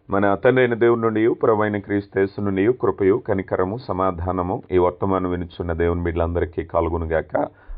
మన తండ్రైన దేవుని నుండి ప్రభువైన క్రీస్తు యేసు నుండి కృపయు కనికరము సమాధానము ఈ వర్తమానం వినుచున్న దేవుని బిడ్డలందరికీ కలుగునుగాక.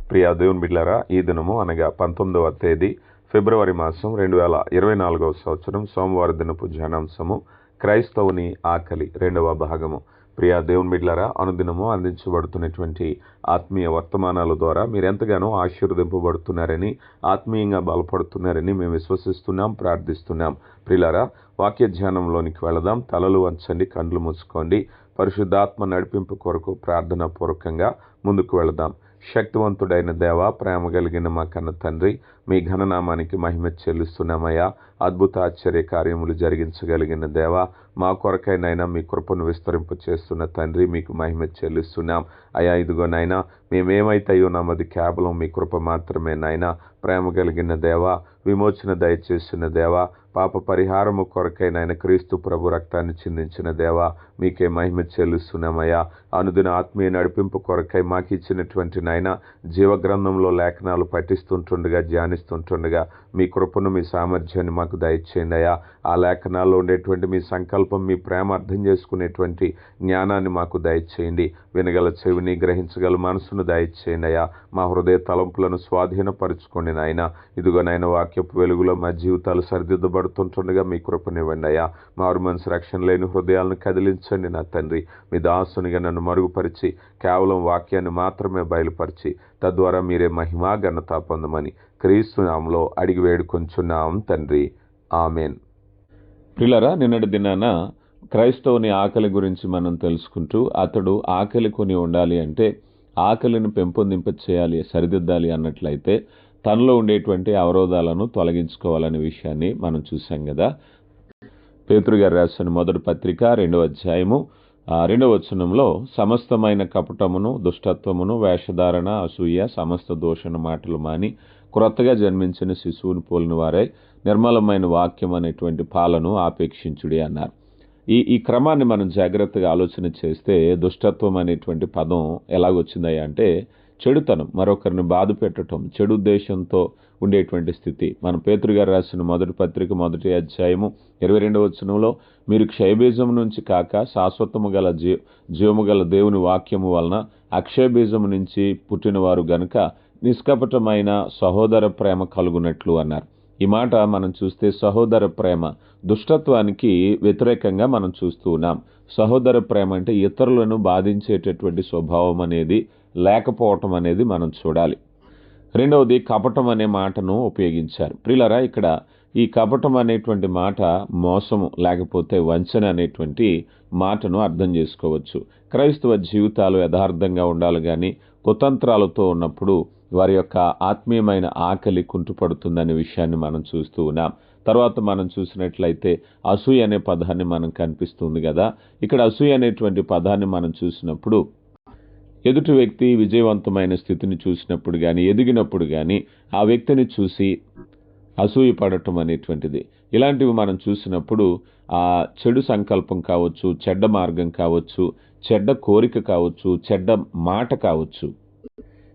ప్రియ దేవుని బిడ్డలారా, ఈ దినము అనగా 19వ తేదీ ఫిబ్రవరి మాసం 2024వ సంవత్సరం సోమవారం దినపు ధ్యానాంశము క్రైస్తవుని ఆకలి 2వ భాగము. ప్రియ దేవుని బిడ్డలారా, అనుదినము అందించబడుతున్నటువంటి ఆత్మీయ వర్తమానాల ద్వారా మీరు ఎంతగానో ఆశీర్వదింపబడుతున్నారని, ఆత్మీయంగా బలపడుతున్నారని మేము విశ్వసిస్తున్నాం, ప్రార్థిస్తున్నాం. ప్రియులారా, వాక్య ధ్యానంలోనికి వెళదాం. తలలు వంచండి, కండ్లు మూసుకోండి. పరిశుద్ధాత్మ నడిపింపు కొరకు ప్రార్థనా పూర్వకంగా ముందుకు వెళదాం. శక్తివంతుడైన దేవ, ప్రేమ కలిగిన మా కన్న తండ్రి, మీ ఘననామానికి మహిమ చెల్లిస్తున్నామయ్యా. అద్భుత ఆశ్చర్య కార్యములు జరిగించగలిగిన దేవ, మా కొరకైనైనా మీ కృపను విస్తరింప చేస్తున్న తండ్రి, మీకు మహిమ చెల్లిస్తున్నాం అయ్యా. ఇదిగో నాయనా, మేమేమైతే అయ్యున్నాం అది కేవలం మీ కృప మాత్రమే నాయనా. ప్రేమ కలిగిన దేవ, విమోచన దయచేసిన దేవ, పాప పరిహారము కొరకైనాయన క్రీస్తు ప్రభు రక్తాన్ని చిందించిన దేవ, మీకే మహిమ చెల్లిస్తున్నామయ్యా. అనుదిన ఆత్మీయ నడిపింపు కొరకై మాకు ఇచ్చినటువంటి నాయన జీవగ్రంథంలో లేఖనాలు పఠిస్తుంటుండగా, ధ్యానిస్తుంటుండగా మీ కృపను, మీ సామర్థ్యాన్ని మాకు దయచేయండి అయ్యా. ఆ లేఖనాల్లో ఉండేటువంటి మీ సంకల్పం, మీ ప్రేమ అర్థం చేసుకునేటువంటి జ్ఞానాన్ని మాకు దయచేయండి. వినగల చెవిని, గ్రహించగల మనసును దయచేయండి అయ్యా. మా హృదయ తలంపులను స్వాధీనపరుచుకోండి నాయన. ఇదిగో నాయన, వాక్యపు వెలుగులో మా జీవితాలు సరిదిద్దబడుతుంటుండగా మీ కృపనివ్వండి అయ్యా. మారు మనసు రక్షణ లేని హృదయాలను కదిలించండి నా తండ్రి. మీ దాసునిగా నన్ను మరుగుపరిచి కేవలం వాక్యాన్ని మాత్రమే బయలుపరిచి తద్వారా మీరే మహిమా ఘనత పొందమని క్రీస్తు నామములో అడిగి వేడుకొంచున్నాం తండ్రి, ఆమెన్. ప్రియులారా, నిన్నటి దినాన క్రైస్తవుని ఆకలి గురించి మనం తెలుసుకుంటూ, అతడు ఆకలి కొని ఉండాలి అంటే ఆకలిని పెంపొందింప చేయాలి, సరిదిద్దాలి అన్నట్లయితే తనలో ఉండేటువంటి అవరోధాలను తొలగించుకోవాలనే విషయాన్ని మనం చూసాం కదా. పేతురు గారు రాసిన మొదటి పత్రిక 2వ అధ్యాయము 2వ వచనంలో సమస్తమైన కపటమును, దుష్టత్వమును, వేషధారణ, అసూయ, సమస్త దూషణ మాటలు మాని క్రొత్తగా జన్మించిన శిశువుని పోలిన వారై నిర్మలమైన వాక్యం అనేటువంటి పాలను ఆపేక్షించుడి అన్నారు. ఈ క్రమాన్ని మనం జాగ్రత్తగా ఆలోచన చేస్తే దుష్టత్వం అనేటువంటి పదం ఎలాగొచ్చిందయ్యా అంటే చెడుతనం, మరొకరిని బాధ పెట్టడం, చెడు ఉద్దేశంతో ఉండేటువంటి స్థితి. మన పేతురు గారు రాసిన మొదటి పత్రిక 1వ అధ్యాయము 22వ వచనంలో మీరు క్షయబీజము నుంచి కాక శాశ్వతము గల జీవము గల దేవుని వాక్యము వలన అక్షయబీజము నుంచి పుట్టినవారు గనుక నిష్కపటమైన సహోదర ప్రేమ కలుగునట్లు అన్నారు. ఈ మాట మనం చూస్తే సహోదర ప్రేమ దుష్టత్వానికి వ్యతిరేకంగా మనం చూస్తూ ఉన్నాం. సహోదర ప్రేమ అంటే ఇతరులను బాధించేటటువంటి స్వభావం అనేది లేకపోవటం అనేది మనం చూడాలి. రెండవది కపటం అనే మాటను ఉపయోగించారు. ప్రియులారా, ఇక్కడ ఈ కపటం అనేటువంటి మాట మోసము లేకపోతే వంచన అనేటువంటి మాటను అర్థం చేసుకోవచ్చు. క్రైస్తవ జీవితాలు యథార్థంగా ఉండాలి కానీ కుతంత్రాలతో ఉన్నప్పుడు వారి యొక్క ఆత్మీయమైన ఆకలి కుంటుపడుతుందనే విషయాన్ని మనం చూస్తూ ఉన్నాం. తర్వాత మనం చూసినట్లయితే అసూయ అనే పదాన్ని మనం కనిపిస్తుంది కదా. ఇక్కడ అసూయ అనేటువంటి పదాన్ని మనం చూసినప్పుడు ఎదుటి వ్యక్తి విజయవంతమైన స్థితిని చూసినప్పుడు కానీ, ఎదిగినప్పుడు కానీ ఆ వ్యక్తిని చూసి అసూయ పడటం అనేటువంటిది, ఇలాంటివి మనం చూసినప్పుడు ఆ చెడు సంకల్పం కావచ్చు, చెడ్డ మార్గం కావచ్చు, చెడ్డ కోరిక కావచ్చు, చెడ్డ మాట కావచ్చు.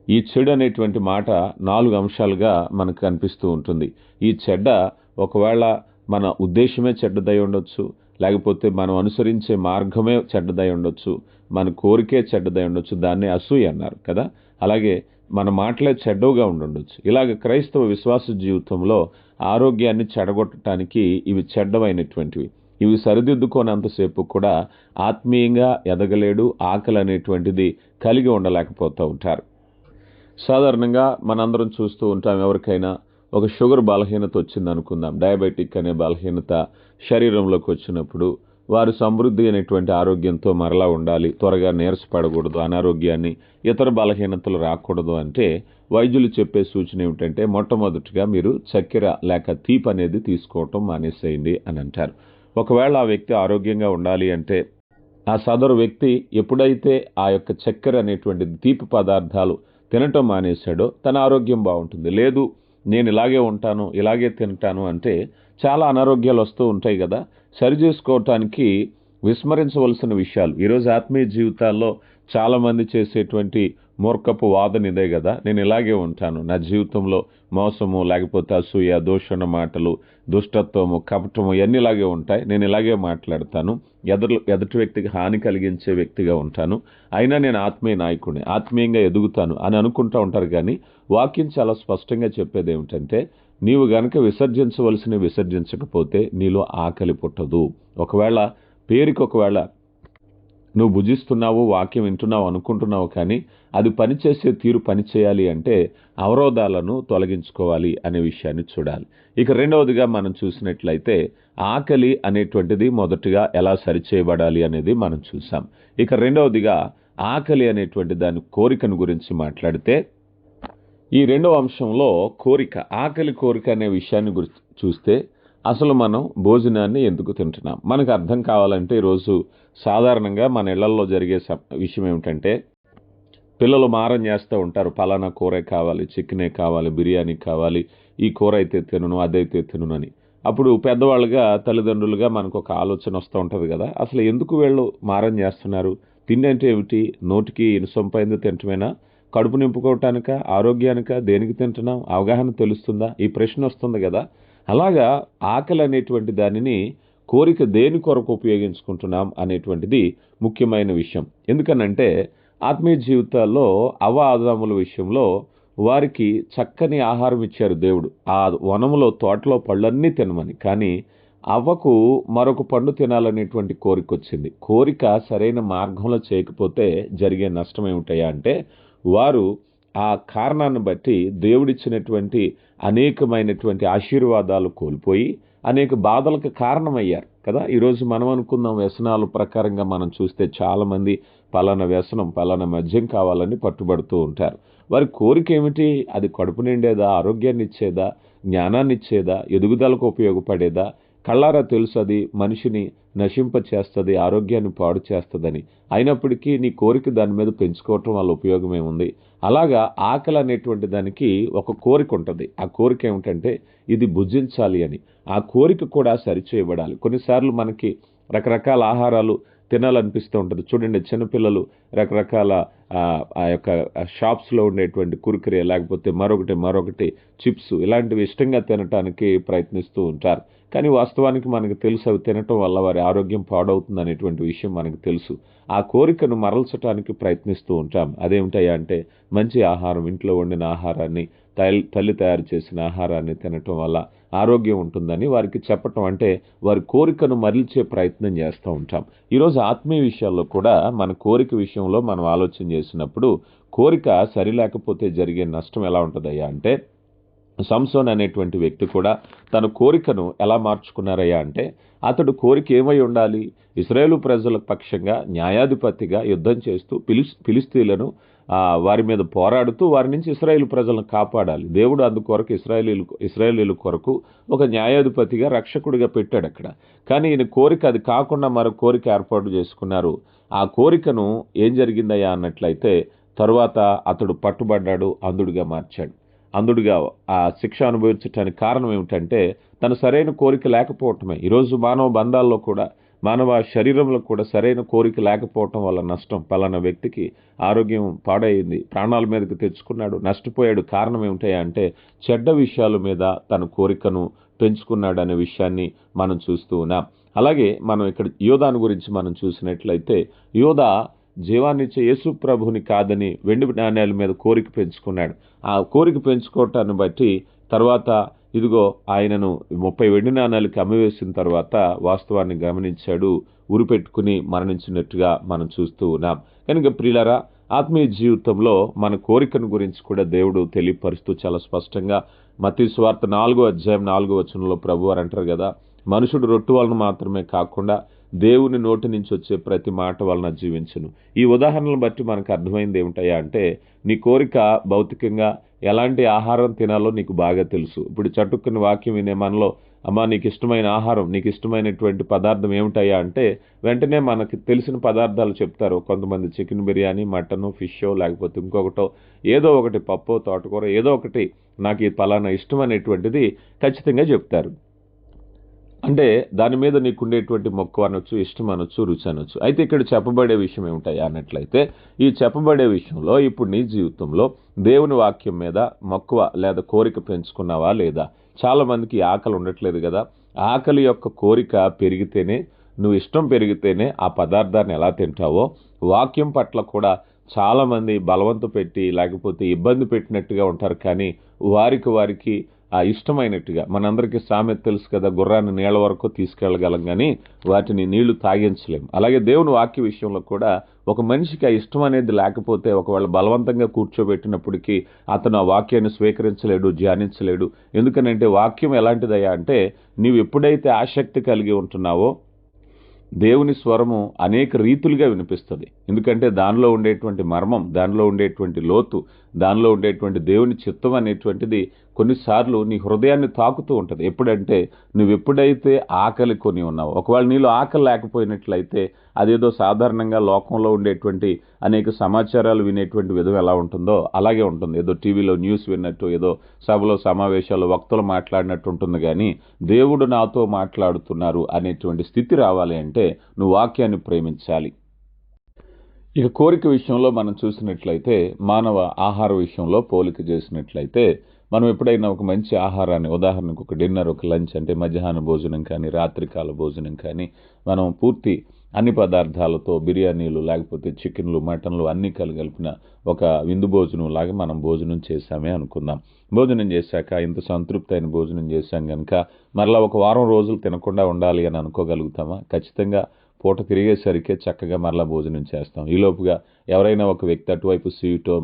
ఈ చెడు అనేటువంటి మాట 4 అంశాలుగా మనకు కనిపిస్తూ ఉంటుంది. ఈ చెడ్డ ఒకవేళ మన ఉద్దేశమే చెడ్డదై ఉండొచ్చు, లేకపోతే మనం అనుసరించే మార్గమే చెడ్డదై ఉండొచ్చు, మన కోరికే చెడ్డదై ఉండొచ్చు. దాన్ని అసూయ అన్నారు కదా. అలాగే మన మాటలే చెడ్డవుగా ఉండొచ్చు. ఇలాగ క్రైస్తవ విశ్వాస జీవితంలో ఆరోగ్యాన్ని చెడగొట్టడానికి ఇవి చెడ్డమైనటువంటివి. ఇవి సరిదిద్దుకోనంతసేపు కూడా ఆత్మీయంగా ఎదగలేడు, ఆకలి అనేటువంటిది కలిగి ఉండలేకపోతూ ఉంటారు. సాధారణంగా మనందరం చూస్తూ ఉంటాం, ఎవరికైనా ఒక షుగర్ బలహీనత వచ్చింది అనుకుందాం, డయాబెటిక్ అనే బలహీనత శరీరంలోకి వచ్చినప్పుడు వారు సమృద్ధి అనేటువంటి ఆరోగ్యంతో మరలా ఉండాలి, త్వరగా నీరసపడకూడదు, అనారోగ్యాన్ని, ఇతర బలహీనతలు రాకూడదు అంటే వైద్యులు చెప్పే సూచన ఏమిటంటే మొట్టమొదటిగా మీరు చక్కెర లేక తీపి అనేది తీసుకోవటం మానేసేయండి అని అంటారు. ఒకవేళ ఆ వ్యక్తి ఆరోగ్యంగా ఉండాలి అంటే ఆ సదరు వ్యక్తి ఎప్పుడైతే ఆ యొక్క చక్కెర అనేటువంటి తీపి పదార్థాలు తినటం మానేశాడో తన ఆరోగ్యం బాగుంటుంది. లేదు నేను ఇలాగే ఉంటాను, ఇలాగే తింటాను అంటే చాలా అనారోగ్యాలు వస్తూ ఉంటాయి కదా. సరి చేసుకోవటానికి విస్మరించవలసిన విషయాలు ఈరోజు ఆత్మీయ జీవితాల్లో చాలామంది చేసేటువంటి మూర్ఖపు వాదన ఇదే కదా, నేను ఇలాగే ఉంటాను, నా జీవితంలో మోసము లేకపోతే అసూయ, దూషణ మాటలు, దుష్టత్వము, కపటము ఇవన్నీ ఇలాగే ఉంటాయి, నేను ఇలాగే మాట్లాడతాను, ఎదుటి వ్యక్తికి హాని కలిగించే వ్యక్తిగా ఉంటాను, అయినా నేను ఆత్మీయ నాయకుడిని, ఆత్మీయంగా ఎదుగుతాను అని అనుకుంటూ ఉంటారు. కానీ వాక్యం చాలా స్పష్టంగా చెప్పేది ఏమిటంటే, నీవు గనక విసర్జించవలసినవి విసర్జించకపోతే నీలో ఆకలి పుట్టదు. ఒకవేళ నువ్వు భుజిస్తున్నావు, వాక్యం వింటున్నావు అనుకుంటున్నావు, కానీ అది పనిచేసే తీరు పనిచేయాలి అంటే అవరోధాలను తొలగించుకోవాలి అనే విషయాన్ని చూడాలి. ఇక రెండవదిగా మనం చూసినట్లయితే ఆకలి అనేటువంటిది మొదటిగా ఎలా సరిచేయబడాలి అనేది మనం చూసాం. ఇక రెండవదిగా ఆకలి అనేటువంటి దాని కోరికను గురించి మాట్లాడితే, ఈ రెండవ అంశంలో ఆకలి కోరిక అనే విషయాన్ని గురించి చూస్తే అసలు మనం భోజనాన్ని ఎందుకు తింటున్నాం మనకు అర్థం కావాలంటే, ఈరోజు సాధారణంగా మన ఇళ్లలో జరిగే విషయం ఏమిటంటే, పిల్లలు మారం చేస్తూ ఉంటారు, పలానా కూరే కావాలి, చికెనే కావాలి, బిర్యానీ కావాలి, ఈ కూర అయితే తినను, అదైతే తినను అని. అప్పుడు పెద్దవాళ్ళుగా, తల్లిదండ్రులుగా మనకు ఒక ఆలోచన వస్తూ ఉంటుంది కదా, అసలు ఎందుకు వీళ్ళు మారం చేస్తున్నారు? తిండి అంటే ఏమిటి? నోటికి ఇనుసొంపైంది తింటమేనా? కడుపు నింపుకోవటానిక, ఆరోగ్యానిక, దేనికి తింటున్నాం? అవగాహన తెలుస్తుందా? ఈ ప్రశ్న వస్తుంది కదా. అలాగా ఆకలి అనేటువంటి దానిని కోరిక దేని కొరకు ఉపయోగించుకుంటున్నాం అనేటువంటిది ముఖ్యమైన విషయం. ఎందుకనంటే ఆత్మీయ జీవితాల్లో ఆదాముల విషయంలో వారికి చక్కని ఆహారం ఇచ్చారు దేవుడు, ఆ వనములో తోటలో పళ్ళన్నీ తినమని. కానీ అవ్వకు మరొక పండు తినాలనేటువంటి కోరిక వచ్చింది. కోరిక సరైన మార్గంలో చేయకపోతే జరిగే నష్టం ఏమిటయ్యా అంటే, వారు ఆ కారణాన్ని బట్టి దేవుడిచ్చినటువంటి అనేకమైనటువంటి ఆశీర్వాదాలు కోల్పోయి అనేక బాధలకు కారణమయ్యారు కదా. ఈరోజు మనం అనుకుందాం, వ్యసనాల ప్రకారంగా మనం చూస్తే చాలామంది పలానా వ్యసనం, పలానా మద్యం కావాలని పట్టుబడుతూ ఉంటారు. వారి కోరిక ఏమిటి? అది కడుపు నిండేదా, ఆరోగ్యాన్ని ఇచ్చేదా, జ్ఞానాన్ని ఇచ్చేదా, ఎదుగుదలకు ఉపయోగపడేదా? కళ్ళారా తెలుసు అది మనిషిని నశింప చేస్తుంది, ఆరోగ్యాన్ని పాడు చేస్తుందని. అయినప్పటికీ నీ కోరిక దాని మీద పెంచుకోవటం వల్ల ఉపయోగం ఏముంది? అలాగా ఆకలి అనేటువంటి దానికి ఒక కోరిక ఉంటుంది. ఆ కోరిక ఏమిటంటే ఇది భుజించాలి అని. ఆ కోరిక కూడా సరిచేయబడాలి. కొన్నిసార్లు మనకి రకరకాల ఆహారాలు తినాలనిపిస్తూ ఉంటుంది. చూడండి, చిన్నపిల్లలు రకరకాల ఆ యొక్క షాప్స్లో ఉండేటువంటి కుర్కురే, లేకపోతే మరొకటి చిప్స్, ఇలాంటివి ఇష్టంగా తినటానికి ప్రయత్నిస్తూ ఉంటారు. కానీ వాస్తవానికి మనకు తెలుసు, అవి తినటం వల్ల వారి ఆరోగ్యం పాడవుతుంది అనేటువంటి విషయం మనకు తెలుసు. ఆ కోరికను మరల్చడానికి ప్రయత్నిస్తూ ఉంటాం. అదేమిటయ్యా అంటే, మంచి ఆహారం, ఇంట్లో వండిన ఆహారాన్ని, తల్లి తయారు చేసిన ఆహారాన్ని తినటం వల్ల ఆరోగ్యం ఉంటుందని వారికి చెప్పటం, అంటే వారి కోరికను మరల్చే ప్రయత్నం చేస్తూ ఉంటాం. ఈరోజు ఆత్మీయ విషయాల్లో కూడా మన కోరిక విషయంలో మనం ఆలోచన చేసినప్పుడు, కోరిక సరిలేకపోతే జరిగే నష్టం ఎలా ఉంటుందయ్యా అంటే, సంసోన్ అనేటువంటి వ్యక్తి కూడా తన కోరికను ఎలా మార్చుకున్నారయ్యా అంటే, అతడు కోరిక ఏమై ఉండాలి? ఇశ్రాయేలు ప్రజల పక్షంగా న్యాయాధిపతిగా యుద్ధం చేస్తూ ఫిలిస్తీన్లను వారి మీద పోరాడుతూ వారి నుంచి ఇశ్రాయేలు ప్రజలను కాపాడాలి. దేవుడు అందుకొరకు ఇశ్రాయేలీల కొరకు ఒక న్యాయాధిపతిగా, రక్షకుడిగా పెట్టాడు అక్కడ. కానీ ఈయన కోరిక అది కాకుండా మరో కోరిక ఏర్పాటు చేసుకున్నారు. ఆ కోరికను ఏం జరిగిందయ్యా అన్నట్లయితే, తరువాత అతడు పట్టుబడ్డాడు, అంధుడిగా ఆ శిక్ష అనుభవించడానికి కారణం ఏమిటంటే తన సరైన కోరిక లేకపోవటమే. ఈరోజు మానవ బంధాల్లో కూడా, మానవ శరీరంలో కూడా సరైన కోరిక లేకపోవటం వల్ల నష్టం. పలానా వ్యక్తికి ఆరోగ్యం పాడైంది, ప్రాణాల మీదకి తెచ్చుకున్నాడు, నష్టపోయాడు. కారణం ఏమిటా అంటే చెడ్డ విషయాల మీద తన కోరికను పెంచుకున్నాడు అనే విషయాన్ని మనం చూస్తూ ఉన్నాం. అలాగే మనం ఇక్కడ యోధాను గురించి మనం చూసినట్లయితే, యోధా జీవాన్నిచ్చే యేసు ప్రభుని కాదని వెండి నాణ్యాల మీద కోరిక పెంచుకున్నాడు. ఆ కోరిక పెంచుకోవటాన్ని బట్టి తర్వాత ఇదిగో ఆయనను 30 వెండి నాణ్యాలకి అమ్మివేసిన తర్వాత వాస్తవాన్ని గమనించాడు, ఉరిపెట్టుకుని మరణించినట్టుగా మనం చూస్తూ ఉన్నాం. కనుక ప్రియులారా, ఆత్మీయ జీవితంలో మన కోరికను గురించి కూడా దేవుడు తెలియపరుస్తూ చాలా స్పష్టంగా మత్తయి సువార్త 4వ అధ్యాయం 4వ వచనంలో ప్రభువారు అంటారు కదా, మనుషుడు రొట్టె వలన మాత్రమే కాకుండా దేవుని నోటి నుంచి వచ్చే ప్రతి మాట వలన జీవించును. ఈ ఉదాహరణలు బట్టి మనకు అర్థమైంది ఏమిటయ్యా అంటే, నీ కోరిక భౌతికంగా ఎలాంటి ఆహారం తినాలో నీకు బాగా తెలుసు. ఇప్పుడు చటుక్కుని వాక్యం వినే మనలో, అమ్మా నీకు ఇష్టమైన ఆహారం, నీకు ఇష్టమైనటువంటి పదార్థం ఏమిటయ్యా అంటే వెంటనే మనకి తెలిసిన పదార్థాలు చెప్తారు. కొంతమంది చికెన్ బిర్యానీ, మటను, ఫిషో, లేకపోతే ఇంకొకటో, ఏదో ఒకటి పప్పు, తోటకూర, ఏదో ఒకటి నాకు ఈ పలానా ఇష్టం అనేటువంటిది ఖచ్చితంగా చెప్తారు. అంటే దాని మీద నీకుండేటువంటి మక్కువ అనొచ్చు, ఇష్టం అనొచ్చు, రుచి అనొచ్చు. అయితే ఇక్కడ చెప్పబడే విషయం ఏమిటాయి అన్నట్లయితే, ఈ చెప్పబడే విషయంలో ఇప్పుడు నీ జీవితంలో దేవుని వాక్యం మీద మక్కువ లేదా కోరిక పెంచుకున్నావా లేదా? చాలా మందికి ఆకలి ఉండట్లేదు కదా. ఆకలి యొక్క కోరిక పెరిగితేనే, నువ్వు ఇష్టం పెరిగితేనే ఆ పదార్థాన్ని ఎలా తింటావో, వాక్యం పట్ల కూడా చాలా మంది బలవంత పెట్టి లేకపోతే ఇబ్బంది పెట్టినట్టుగా ఉంటారు. కానీ వారికి ఆ ఇష్టమైనట్టుగా, మనందరికీ సామెత తెలుసు కదా, గుర్రాన్ని నీళ్ళ వరకు తీసుకెళ్ళగలం కానీ వాటిని నీళ్లు తాగించలేం. అలాగే దేవుని వాక్య విషయంలో కూడా ఒక మనిషికి ఆ ఇష్టం అనేది లేకపోతే, ఒకవేళ బలవంతంగా కూర్చోబెట్టినప్పటికీ అతను ఆ వాక్యాన్ని స్వీకరించలేడు, ధ్యానించలేడు. ఎందుకనంటే వాక్యం ఎలాంటిదయ్యా అంటే, నీవు ఎప్పుడైతే ఆసక్తి కలిగి ఉంటున్నావో దేవుని స్వరము అనేక రీతులుగా వినిపిస్తుంది. ఎందుకంటే దానిలో ఉండేటువంటి మర్మం, దానిలో ఉండేటువంటి లోతు, దానిలో ఉండేటువంటి దేవుని చిత్తం అనేటువంటిది కొన్నిసార్లు నీ హృదయాన్ని తాకుతూ ఉంటుంది. ఎప్పుడంటే నువ్వు ఎప్పుడైతే ఆకలి కొని ఉన్నావో, ఒకవేళ నీలో ఆకలి లేకపోయినట్లయితే అదేదో సాధారణంగా లోకంలో ఉండేటువంటి అనేక సమాచారాలు వినేటువంటి విధం ఎలా ఉంటుందో అలాగే ఉంటుంది. ఏదో టీవీలో న్యూస్ విన్నట్టు, ఏదో సభలో సమావేశాల్లో వక్తలు మాట్లాడినట్టు ఉంటుంది. కానీ దేవుడు నాతో మాట్లాడుతున్నారు అనేటువంటి స్థితి రావాలి అంటే నువ్వు వాక్యాన్ని ప్రేమించాలి. ఇక కోరిక విషయంలో మనం చూసినట్లయితే, మానవ ఆహార విషయంలో పోలిక చేసినట్లయితే, మనం ఎప్పుడైనా ఒక మంచి ఆహారాన్ని, ఉదాహరణకు ఒక డిన్నర్, ఒక లంచ్ అంటే మధ్యాహ్న భోజనం కానీ రాత్రికాల భోజనం కానీ మనం పూర్తి అన్ని పదార్థాలతో బిర్యానీలు లేకపోతే చికెన్లు, మటన్లు అన్నీ కలిపిన ఒక విందు భోజనం లాగా మనం భోజనం చేశామే అనుకుందాం. భోజనం చేశాక ఇంత సంతృప్తి అయిన భోజనం చేశాం కనుక మరలా ఒక వారం రోజులు తినకుండా ఉండాలి అని అనుకోగలుగుతామా? ఖచ్చితంగా పూట తిరిగేసరికే చక్కగా మరలా భోజనం చేస్తాం. ఈలోపుగా ఎవరైనా ఒక వ్యక్తి అటువైపు స్వీటో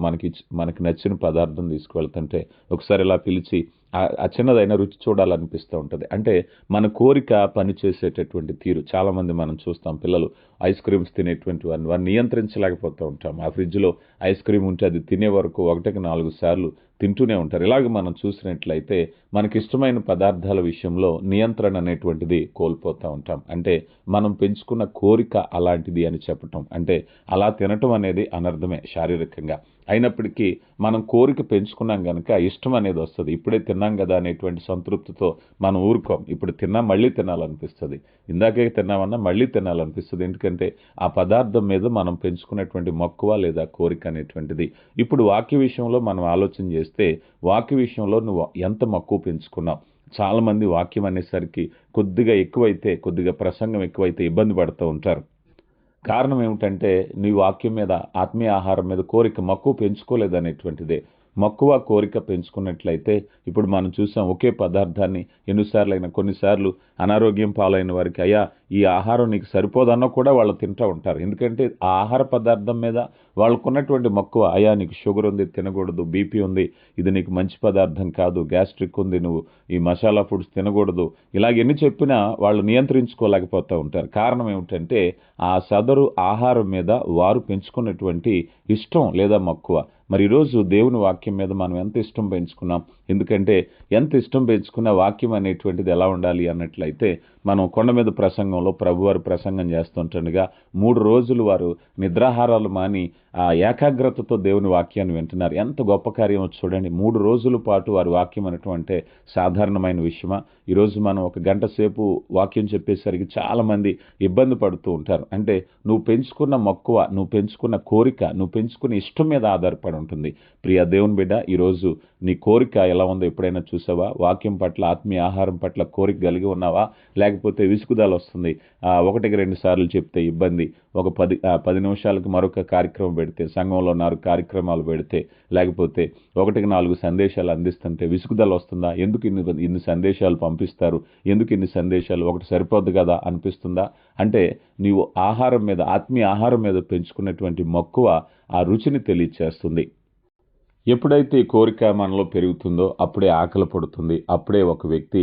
మనకి నచ్చిన పదార్థం తీసుకువెళ్తుంటే ఒకసారి ఇలా పిలిచి ఆ చిన్నదైనా రుచి చూడాలనిపిస్తూ ఉంటుంది. అంటే మన కోరిక పనిచేసేటటువంటి తీరు చాలామంది మనం చూస్తాం. పిల్లలు ఐస్ క్రీమ్స్ తినేటువంటి వారిని నియంత్రించలేకపోతూ ఉంటాం. ఆ ఫ్రిడ్జ్లో ఐస్ క్రీమ్ ఉంటే అది తినే వరకు 1కి 4 సార్లు తింటూనే ఉంటారు. ఇలాగ మనం చూసినట్లయితే మనకిష్టమైన పదార్థాల విషయంలో నియంత్రణ అనేటువంటిది కోల్పోతూ ఉంటాం. అంటే మనం పెంచుకున్న కోరిక అలాంటిది అని చెప్పటం, అంటే అలా తినటం అనేది అనర్థమే శారీరకంగా. అయినప్పటికీ మనం కోరిక పెంచుకున్నాం కనుక ఇష్టం అనేది వస్తుంది. ఇప్పుడే తిన్నాం కదా అనేటువంటి సంతృప్తితో మనం ఊరుకోం. ఇప్పుడు తిన్నా మళ్ళీ తినాలనిపిస్తుంది, ఇందాకే తిన్నామన్నా మళ్ళీ తినాలనిపిస్తుంది. ఎందుకంటే ఆ పదార్థం మీద మనం పెంచుకున్నటువంటి మక్కువ లేదా కోరిక అనేటువంటిది. ఇప్పుడు వాక్య విషయంలో మనం ఆలోచన చేస్తే, వాక్య విషయంలో నువ్వు ఎంత మక్కువ పెంచుకున్నావు? చాలామంది వాక్యం అనేసరికి కొద్దిగా ఎక్కువైతే, కొద్దిగా ప్రసంగం ఎక్కువైతే ఇబ్బంది పడుతూ ఉంటారు. కారణం ఏమిటంటే నీ వాక్యం మీద, ఆత్మీయ ఆహారం మీద కోరిక, మక్కువ పెంచుకోలేదనేటువంటిదే. మక్కువ కోరిక పెంచుకున్నట్లయితే ఇప్పుడు మనం చూసాం, ఒకే పదార్థాన్ని ఎన్నిసార్లైనా, కొన్నిసార్లు అనారోగ్యం పాలైన వారికి అయ్యా ఈ ఆహారం నీకు సరిపోదన్నా కూడా వాళ్ళు తింటూ ఉంటారు. ఎందుకంటే ఆ ఆహార పదార్థం మీద వాళ్ళకున్నటువంటి మక్కువ, అయ్యా నీకు షుగర్ ఉంది తినకూడదు, బీపీ ఉంది, ఇది నీకు మంచి పదార్థం కాదు, గ్యాస్ట్రిక్ ఉంది, నువ్వు ఈ మసాలా ఫుడ్స్ తినకూడదు, ఇలాగ ఎన్ని చెప్పినా వాళ్ళు నియంత్రించుకోలేకపోతూ ఉంటారు. కారణం ఏమిటంటే ఆ సదరు ఆహారం మీద వారు పెంచుకున్నటువంటి ఇష్టం లేదా మక్కువ. మరి ఈరోజు దేవుని వాక్యం మీద మనం ఎంత ఇష్టం పెంచుకున్నాం? ఎందుకంటే ఎంత ఇష్టం పెంచుకున్న వాక్యం అనేటువంటిది ఎలా ఉండాలి అన్నట్లయితే, మనం కొండ మీద ప్రసంగంలో ప్రభువారు ప్రసంగం చేస్తుంటుండగా 3 రోజులు వారు నిద్రాహారాలు మాని ఆ ఏకాగ్రతతో దేవుని వాక్యాన్ని వింటున్నారు. ఎంత గొప్ప కార్యమో చూడండి. 3 రోజుల పాటు వారి వాక్యం అనేటువంటి సాధారణమైన విషయమా? ఈరోజు మనం 1 గంట సేపు వాక్యం చెప్పేసరికి చాలామంది ఇబ్బంది పడుతూ ఉంటారు. అంటే నువ్వు పెంచుకున్న మక్కువ, నువ్వు పెంచుకున్న కోరిక, నువ్వు పెంచుకున్న ఇష్టం మీద ఆధారపడి ఉంటుంది. ప్రియ దేవుని బిడ్డ, ఈరోజు నీ కోరిక ఎలా ఉందో ఎప్పుడైనా చూసావా? వాక్యం పట్ల, ఆత్మీయ ఆహారం పట్ల కోరిక కలిగి ఉన్నావా? లేకపోతే విసుగుదల వస్తుంది, 1కి 2 సార్లు చెప్తే ఇబ్బంది, ఒక 10 నిమిషాలకి మరొక కార్యక్రమం పెడితే, సంఘంలో 4 కార్యక్రమాలు పెడితే, లేకపోతే 1కి 4 సందేశాలు అందిస్తుంటే విసుగుదల వస్తుందా? ఎందుకు ఇన్ని సందేశాలు పంపిస్తారు, ఎందుకు ఇన్ని సందేశాలు, ఒకటి సరిపోద్దు కదా అనిపిస్తుందా? అంటే నీవు ఆహారం మీద, ఆత్మీయ ఆహారం మీద పెంచుకున్నటువంటి మక్కువ ఆ రుచిని తెలియచేస్తుంది. ఎప్పుడైతే ఈ కోరిక మనలో పెరుగుతుందో అప్పుడే ఆకలి పడుతుంది, అప్పుడే ఒక వ్యక్తి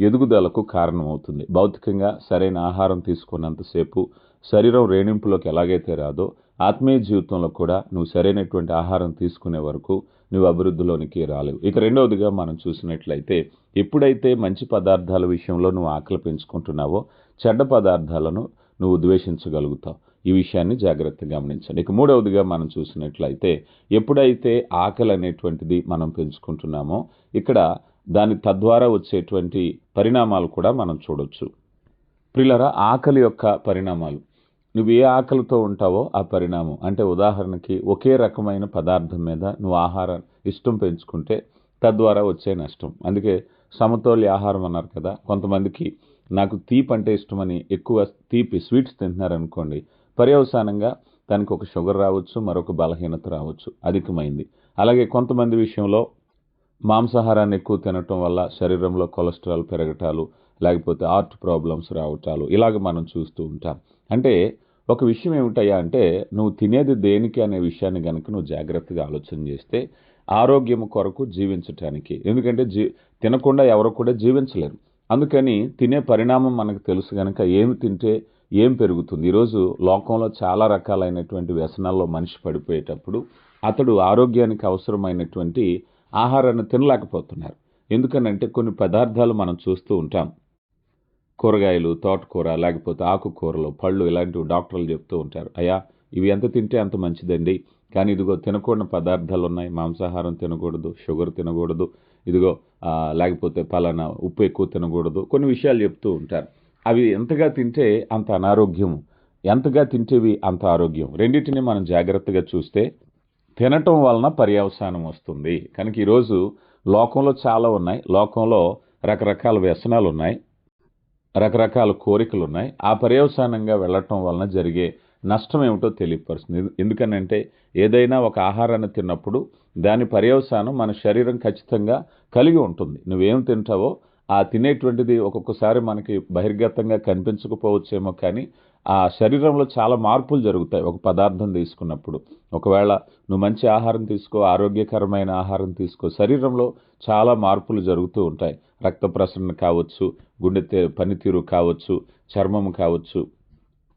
ఎదుగుదలకు కారణమవుతుంది. భౌతికంగా సరైన ఆహారం తీసుకున్నంతసేపు శరీరం రేణింపులోకి ఎలాగైతే రాదో, ఆత్మీయ జీవితంలో కూడా నువ్వు సరైనటువంటి ఆహారం తీసుకునే వరకు నువ్వు అభివృద్ధిలోనికి రాలేవు. ఇక రెండవదిగా మనం చూసినట్లయితే, ఎప్పుడైతే మంచి పదార్థాల విషయంలో నువ్వు ఆకలి పెంచుకుంటున్నావో చెడ్డ పదార్థాలను నువ్వు ద్వేషించగలుగుతావు. ఈ విషయాన్ని జాగ్రత్తగా గమనించండి. ఇక మూడవదిగా మనం చూసినట్లయితే, ఎప్పుడైతే ఆకలి అనేటువంటిది మనం పెంచుకుంటున్నామో ఇక్కడ దాని తద్వారా వచ్చేటువంటి పరిణామాలు కూడా మనం చూడొచ్చు. ప్రియులారా, ఆకలి యొక్క పరిణామాలు. నువ్వు ఏ ఆకలితో ఉంటావో ఆ పరిణామం. అంటే ఉదాహరణకి ఒకే రకమైన పదార్థం మీద నువ్వు ఆహారం ఇష్టం పెంచుకుంటే తద్వారా వచ్చే నష్టం. అందుకే సమతౌల్య ఆహారం అన్నారు కదా. కొంతమందికి నాకు తీపి అంటే ఇష్టమని ఎక్కువ తీపి స్వీట్స్ తింటున్నారనుకోండి, పర్యవసానంగా దానికి ఒక షుగర్ రావచ్చు, మరొక బలహీనత రావచ్చు, అధికమైంది. అలాగే కొంతమంది విషయంలో మాంసాహారాన్ని ఎక్కువ తినటం వల్ల శరీరంలో కొలెస్ట్రాల్ పెరగటాలు, లేకపోతే హార్ట్ ప్రాబ్లమ్స్ రావటాలు, ఇలాగ మనం చూస్తూ ఉంటాం. అంటే ఒక విషయం ఏమిటయ్యా అంటే, నువ్వు తినేది దేనికి అనే విషయాన్ని కనుక నువ్వు జాగ్రత్తగా ఆలోచన చేస్తే ఆరోగ్యం కొరకు జీవించటానికి. ఎందుకంటే తినకుండా ఎవరు కూడా జీవించలేరు. అందుకని తినే పరిణామం మనకు తెలుసు కనుక ఏమి తింటే ఏం పెరుగుతుంది. ఈరోజు లోకంలో చాలా రకాలైనటువంటి వ్యసనాల్లో మనిషి పడిపోయేటప్పుడు అతడు ఆరోగ్యానికి అవసరమైనటువంటి ఆహారాన్ని తినలేకపోతున్నారు. ఎందుకనంటే కొన్ని పదార్థాలు మనం చూస్తూ ఉంటాం. కూరగాయలు, తోటకూర, లేకపోతే ఆకుకూరలు, పళ్ళు, ఇలాంటివి డాక్టర్లు చెప్తూ ఉంటారు. అయ్యా, ఇవి ఎంత తింటే అంత మంచిదండి, కానీ ఇదిగో తినకూడని పదార్థాలు ఉన్నాయి, మాంసాహారం తినకూడదు, షుగర్ తినకూడదు, ఇదిగో లేకపోతే పలానా ఉప్పు ఎక్కువ తినకూడదు, కొన్ని విషయాలు చెప్తూ ఉంటారు. అవి ఎంతగా తింటే అంత అనారోగ్యం, ఎంతగా తింటేవి అంత ఆరోగ్యం. రెండింటిని మనం జాగ్రత్తగా చూస్తే తినటం వలన పర్యవసానం వస్తుంది. కనుక ఈరోజు లోకంలో చాలా ఉన్నాయి. లోకంలో రకరకాల వ్యసనాలు ఉన్నాయి, రకరకాల కోరికలు ఉన్నాయి. ఆ పర్యవసానంగా వెళ్ళటం వలన జరిగే నష్టం ఏమిటో తెలియపరుస్తుంది. ఎందుకనంటే ఏదైనా ఒక ఆహారాన్ని తిన్నప్పుడు దాని పర్యవసానం మన శరీరం ఖచ్చితంగా కలిగి ఉంటుంది. నువ్వేం తింటావో ఆ తినేటువంటిది ఒక్కొక్కసారి మనకి బహిర్గతంగా కనిపించకపోవచ్చేమో, కానీ ఆ శరీరంలో చాలా మార్పులు జరుగుతాయి ఒక పదార్థం తీసుకున్నప్పుడు. ఒకవేళ నువ్వు మంచి ఆహారం తీసుకో, ఆరోగ్యకరమైన ఆహారం తీసుకో, శరీరంలో చాలా మార్పులు జరుగుతూ ఉంటాయి. రక్త ప్రసరణ కావచ్చు, గుండె పనితీరు కావచ్చు, చర్మం కావచ్చు,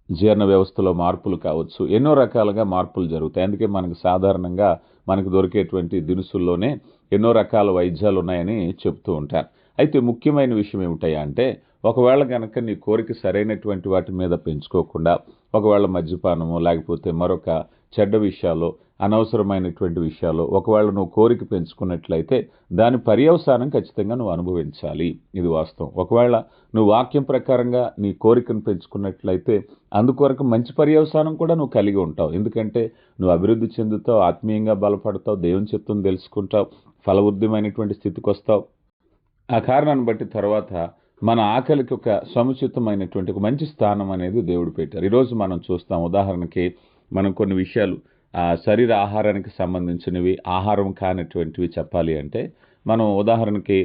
జీర్ణ వ్యవస్థలో మార్పులు కావచ్చు, ఎన్నో రకాలుగా మార్పులు జరుగుతాయి. అందుకే మనకు సాధారణంగా మనకు దొరికేటువంటి దినుసుల్లోనే ఎన్నో రకాల వైద్యాలు ఉన్నాయని చెప్తూ ఉంటారు. అయితే ముఖ్యమైన విషయం ఏమిటయ్యా అంటే, ఒకవేళ కనుక నీ కోరిక సరైనటువంటి వాటి మీద పెంచుకోకుండా ఒకవేళ మద్యపానము, లేకపోతే మరొక చెడ్డ విషయాలు, అనవసరమైనటువంటి విషయాలు ఒకవేళ నువ్వు కోరిక పెంచుకున్నట్లయితే దాని పర్యవసానం ఖచ్చితంగా నువ్వు అనుభవించాలి. ఇది వాస్తవం. ఒకవేళ నువ్వు వాక్యం ప్రకారంగా నీ కోరికను పెంచుకున్నట్లయితే అందుకొరకు మంచి పర్యవసానం కూడా నువ్వు కలిగి ఉంటావు. ఎందుకంటే నువ్వు అభివృద్ధి చెందుతావు, ఆత్మీయంగా బలపడతావు, దేవుని చిత్తం తెలుసుకుంటావు, ఫలవృద్ధమైనటువంటి స్థితికి వస్తావు. ఆ కారణాన్ని బట్టి తర్వాత మన ఆకలికి ఒక సముచితమైనటువంటి ఒక మంచి స్థానం అనేది దేవుడు పెట్టారు. ఈరోజు మనం చూస్తాం. ఉదాహరణకి మనం కొన్ని విషయాలు శరీర ఆహారానికి సంబంధించినవి, ఆహారం కానటువంటివి చెప్పాలి అంటే, మనం ఉదాహరణకి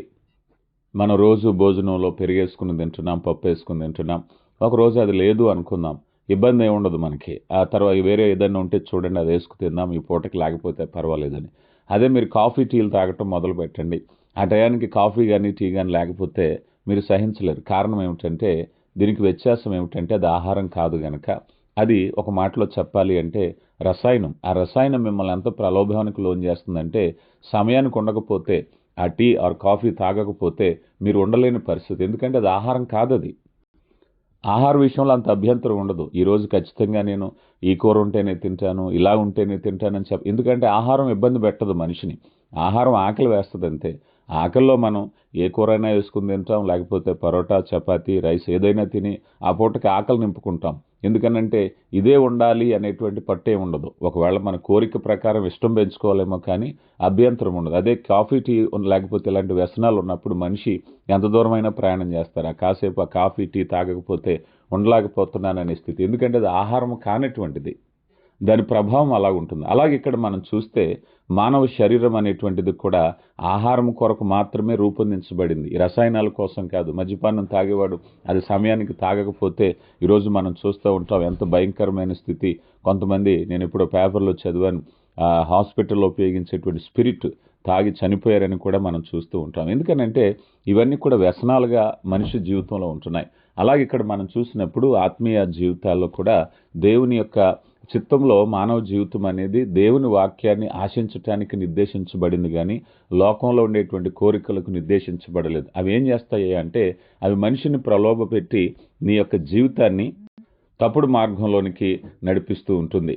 మనం రోజు భోజనంలో పెరిగేసుకుని తింటున్నాం, పప్పు వేసుకుని తింటున్నాం. ఒకరోజు అది లేదు అనుకుందాం, ఇబ్బంది ఏమి ఉండదు మనకి. ఆ తర్వాత వేరే ఏదైనా ఉంటే చూడండి, అది వేసుకు తిందాం, ఈ పూటకి లేకపోతే పర్వాలేదని. అదే మీరు కాఫీ టీలు తాగటం మొదలు పెట్టండి, ఆ టయానికి కాఫీ కానీ టీ కానీ లేకపోతే మీరు సహించలేరు. కారణం ఏమిటంటే దీనికి వ్యత్యాసం ఏమిటంటే అది ఆహారం కాదు గనక, అది ఒక మాటలో చెప్పాలి అంటే రసాయనం. ఆ రసాయనం మిమ్మల్ని ఎంత ప్రలోభానికి లోన్ చేస్తుందంటే సమయానికి ఉండకపోతే ఆ టీ ఆర్ కాఫీ తాగకపోతే మీరు ఉండలేని పరిస్థితి. ఎందుకంటే అది ఆహారం కాదు. అది ఆహార విషయంలో అంత అభ్యంతరం ఉండదు. ఈరోజు ఖచ్చితంగా నేను ఈ కూర ఉంటేనే తింటాను, ఇలా ఉంటేనే తింటానని ఎందుకంటే ఆహారం ఇబ్బంది పెట్టదు మనిషిని. ఆహారం ఆకలి వేస్తుంది అంతే. ఆకలిలో మనం ఏ కూరైనా వేసుకుని తింటాం, లేకపోతే పరోటా, చపాతీ, రైస్ ఏదైనా తిని ఆ పూటకి ఆకలి నింపుకుంటాం. ఎందుకనంటే ఇదే ఉండాలి అనేటువంటి పట్టే ఉండదు. ఒకవేళ మన కోరిక ప్రకారం ఇష్టం పెంచుకోవాలేమో కానీ అభ్యంతరం ఉండదు. అదే కాఫీ, టీ లేకపోతే ఇలాంటి వ్యసనాలు ఉన్నప్పుడు మనిషి ఎంత దూరమైనా ప్రయాణం చేస్తారు. ఆ కాసేపు ఆ కాఫీ, టీ తాగకపోతే ఉండలేకపోతున్నాననే స్థితి. ఎందుకంటే అది ఆహారం కానటువంటిది, దాని ప్రభావం అలాగుంటుంది. అలాగే ఇక్కడ మనం చూస్తే మానవ శరీరం అనేటువంటిది కూడా ఆహారం కొరకు మాత్రమే రూపొందించబడింది, ఈ రసాయనాల కోసం కాదు. మద్యపానం తాగేవాడు అది సమయానికి తాగకపోతే ఈరోజు మనం చూస్తూ ఉంటాం ఎంత భయంకరమైన స్థితి. కొంతమంది, నేను ఇప్పుడు పేపర్లో చదివాను, హాస్పిటల్లో ఉపయోగించేటువంటి స్పిరిట్ తాగి చనిపోయారని కూడా మనం చూస్తూ ఉంటాం. ఎందుకనంటే ఇవన్నీ కూడా వ్యసనాలుగా మనిషి జీవితంలో ఉంటున్నాయి. అలాగే ఇక్కడ మనం చూసినప్పుడు ఆత్మీయ జీవితాల్లో కూడా దేవుని యొక్క చిత్తంలో మానవ జీవితం అనేది దేవుని వాక్యాన్ని ఆశించటానికి నిర్దేశించబడింది, కానీ లోకంలో ఉండేటువంటి కోరికలకు నిర్దేశించబడలేదు. అవి ఏం చేస్తాయి అంటే అవి మనిషిని ప్రలోభపెట్టి నీ యొక్క జీవితాన్ని తప్పుడు మార్గంలోనికి నడిపిస్తూ ఉంటుంది.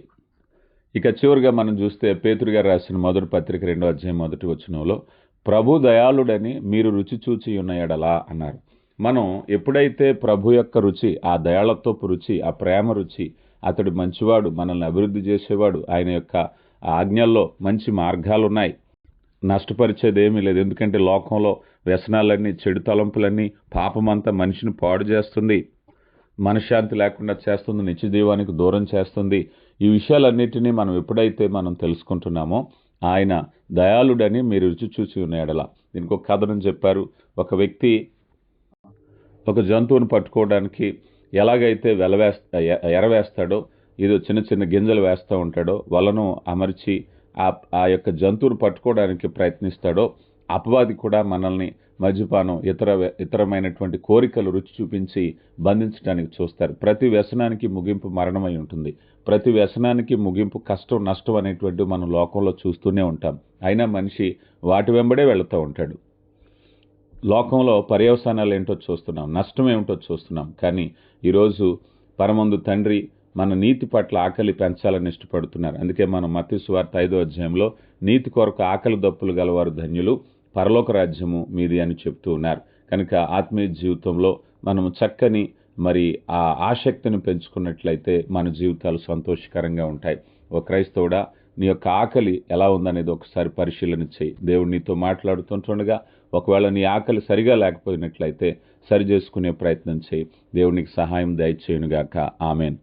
ఇక చివరిగా మనం చూస్తే పేతురు గారు రాసిన మొదటి పత్రిక 2వ అధ్యాయం 1వ వచనంలో ప్రభు దయాళుడని మీరు రుచి చూచి ఉన్న ఎడలా అన్నారు. మనం ఎప్పుడైతే ప్రభు యొక్క రుచి, ఆ దయాళత్వపు రుచి, ఆ ప్రేమ రుచి, అతడు మంచివాడు, మనల్ని అభివృద్ధి చేసేవాడు, ఆయన యొక్క ఆజ్ఞల్లో మంచి మార్గాలున్నాయి, నష్టపరిచేది ఏమీ లేదు. ఎందుకంటే లోకంలో వ్యసనాలన్నీ, చెడు తలంపులన్నీ, పాపమంతా మనిషిని పాడు చేస్తుంది, మనశ్శాంతి లేకుండా చేస్తుంది, నిత్యజీవానికి దూరం చేస్తుంది. ఈ విషయాలన్నిటినీ మనం ఎప్పుడైతే మనం తెలుసుకుంటున్నామో ఆయన దయాళుడని మీరు రుచి చూసి ఉన్న ఎడల. దీనికి ఒక కథనం చెప్పారు. ఒక వ్యక్తి ఒక జంతువును పట్టుకోవడానికి ఎలాగైతే ఎరవేస్తాడో, ఏదో చిన్న చిన్న గింజలు వేస్తూ ఉంటాడో, వలను అమర్చి ఆ యొక్క జంతువును పట్టుకోవడానికి ప్రయత్నిస్తాడో, అపవాది కూడా మనల్ని మద్యపానం, ఇతరమైనటువంటి కోరికలు రుచి చూపించి బంధించడానికి చూస్తారు. ప్రతి వ్యసనానికి ముగింపు మరణమై ఉంటుంది. ప్రతి వ్యసనానికి ముగింపు కష్టం, నష్టం అనేటువంటివి మనం లోకంలో చూస్తూనే ఉంటాం. అయినా మనిషి వాటి వెంబడే వెళుతూ ఉంటాడు. లోకంలో పర్యవసానాలు ఏంటో చూస్తున్నాం, నష్టం ఏమిటో చూస్తున్నాం. కానీ ఈరోజు పరమందు తండ్రి మన నీతి పట్ల ఆకలి పెంచాలని ఇష్టపడుతున్నారు. అందుకే మనం మత్తయి సువార్త 5వ అధ్యాయంలో నీతి కొరకు ఆకలి దప్పులు గలవారు ధన్యులు, పరలోక రాజ్యము మీది అని చెప్తూ ఉన్నారు. కనుక ఆత్మీయ జీవితంలో మనము చక్కని ఆ ఆసక్తిని పెంచుకున్నట్లయితే మన జీవితాలు సంతోషకరంగా ఉంటాయి. ఓ క్రైస్తవుడా, నీ యొక్క ఆకలి ఎలా ఉందనేది ఒకసారి పరిశీలన చేయి. దేవుడు నీతో మాట్లాడుతుంటుండగా ఒకవేళ నీ ఆకలి సరిగా లేకపోయినట్లయితే సరి చేసుకునే ప్రయత్నం చేయి. దేవునికి సహాయం దయచేయునుగాక. ఆమెన్.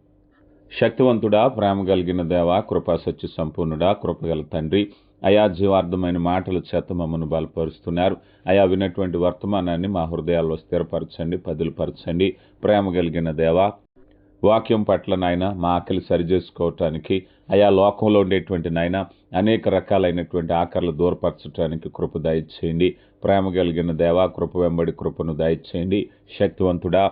శక్తివంతుడా, ప్రేమ కలిగిన దేవా, కృపా సత్య సంపూర్ణుడా, కృపగల తండ్రి, అయా జీవార్థమైన మాటల చేత మమ్మను బలపరుస్తున్నారు. అయా విన్నటువంటి వర్తమానాన్ని మా హృదయాల్లో స్థిరపరచండి, పదిలపరచండి. ప్రేమ కలిగిన దేవా, వాక్యం పట్ల నాయన మా ఆకలి సరిచేసుకోవటానికి, అయా లోకంలో ఉండేటువంటి నాయన అనేక రకాలైనటువంటి ఆకర్లు దూరపరచడానికి కృప దయచేయండి. ప్రేమ కలిగిన దేవా, కృప వెంబడి కృపను దయచేయండి. శక్తివంతుడా,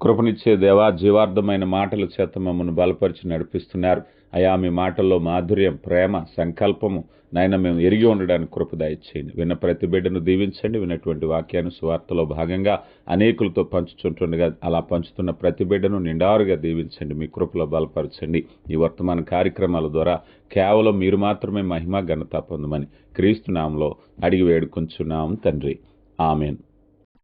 కృపనిచ్చే దేవా, జీవార్థమైన మాటల చేత మమ్మల్ని బలపరిచి నడిపిస్తున్నారు. అయా మీ మాటల్లో మాధుర్యం, ప్రేమ, సంకల్పము నాయన మేము ఎరిగి ఉండడానికి కృప దయచేయండి. విన్న ప్రతి బిడ్డను దీవించండి. విన్నటువంటి వాక్యాన్ని సువార్తలో భాగంగా అనేకులతో పంచుతుండగా అలా పంచుతున్న ప్రతి బిడ్డను నిండారుగా దీవించండి. మీ కృపలో బలపరచండి. ఈ వర్తమాన కార్యక్రమాల ద్వారా కేవలం మీరు మాత్రమే మహిమ ఘనత పొందమని క్రీస్తు నామములో అడిగి వేడుకొంచున్నాం తండ్రి. ఆమెన్.